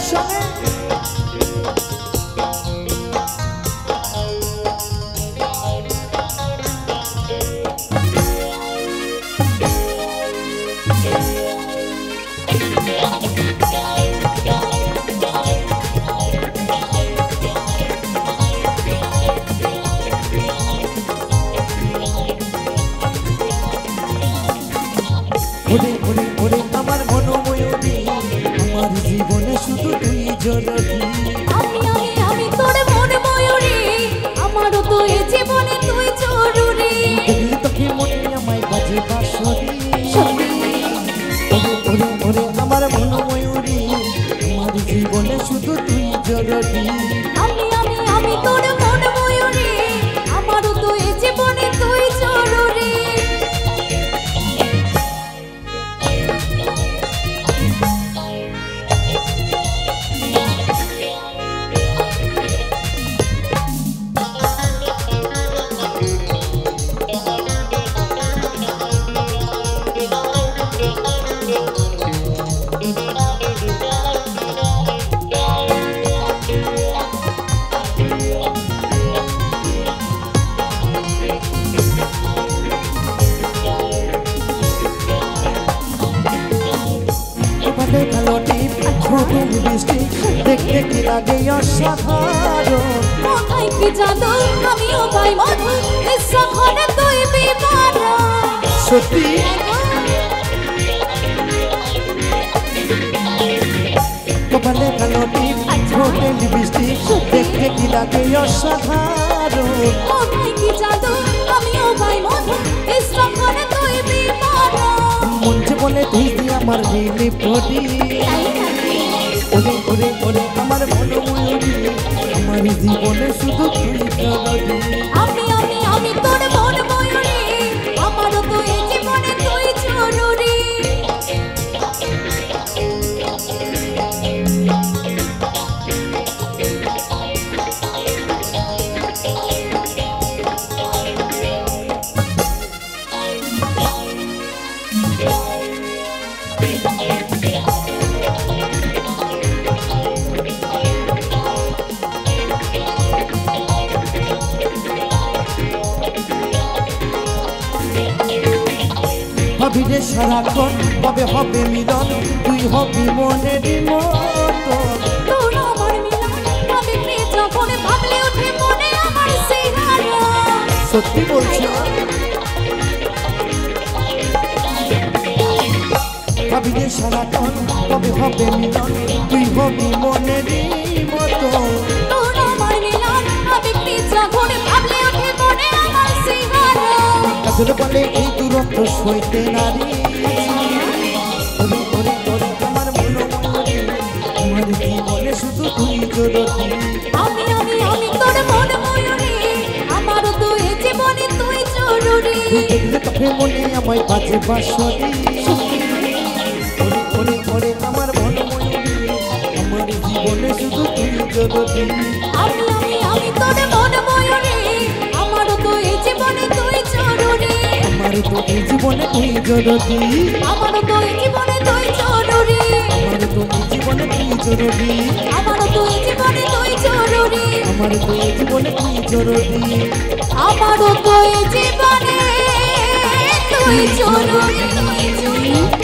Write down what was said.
সঙ্গে ওরে ওরে ওরে আমার মনোময়ূরী আমার জীবনে শুধু তুই জরুরি আমি তোর মনোময়ূরী আমারও তো এই জীবনে তুই জরুরি দেখলে তোকে মনে আমায় বাজে বাঁশরি ওরে ওরে ওরে আমার মনোময়ূরী আমার জীবনে শুধু তুই জরুরি আমি তোর মনোময়ূরী আমারও তো এই জীবনে তুই জরুরি দেখতে কি লাগে অসাধারণ কোথায় কি জানো আমিও তাই মধু ইচ্ছাখানে তুই বিমারণ সত্যি কপালে কালো টিপ ঠোঁটে লিপস্টিক দেখতে কি লাগে অসাধারণ কোথায় কি জানো আমিও তাই মধু ইচ্ছাখানে তুই বিমারণ মন যে বলে তুই আমার দিলে পড়ি ওরে ওরে ওরে আমার মনোময়ূরী আমার জীবনে শুধু তুই জরুরি আমি তোর মনোময়ূরী আমারও তো এই জীবনে তুই জরুরি ভাবিরে সারাক্ষণ কবে হবে মিলন তুই হবি মনের মতন তোর আমার মিলন আমি যখন ভাবলে ওঠে মনে আমার সিহারা সত্যি বলছি ভাবিরে সারাক্ষণ কবে হবে মিলন তুই হবি মনের মতন তোর আমার মিলন আমি যখন ভাবলে ওঠে মনে আমার সিহারা কাজল বলে এই দূরত্ব সইতে নারী ওরে ওরে ওরে আমার মনোময়ূরী আমার জীবনে শুধু তুই জরুরি আমি তোর মনোময়ূরী আমারও তো এই জীবনে তুই জরুরি দেখলে তোকে মনে আমায় বাজে বাঁশরি ওরে ওরে ওরে আমার মনোময়ূরী আমার জীবনে শুধু তুই জরুরি আমি তোর মনোময়ূরী আমারও তো এই জীবনে তুই জরুরি আমার তো এই জীবনে তুই জরুরি আমারও তো এই জীবনে তুই জরুরি আমার তো এই জীবনে তুই জরুরি আমারও তো এই জীবনে তুই জরুরি আমার তো এই জীবনে তুই জরুরি আমারও তো এই জীবনে তুই জরুরি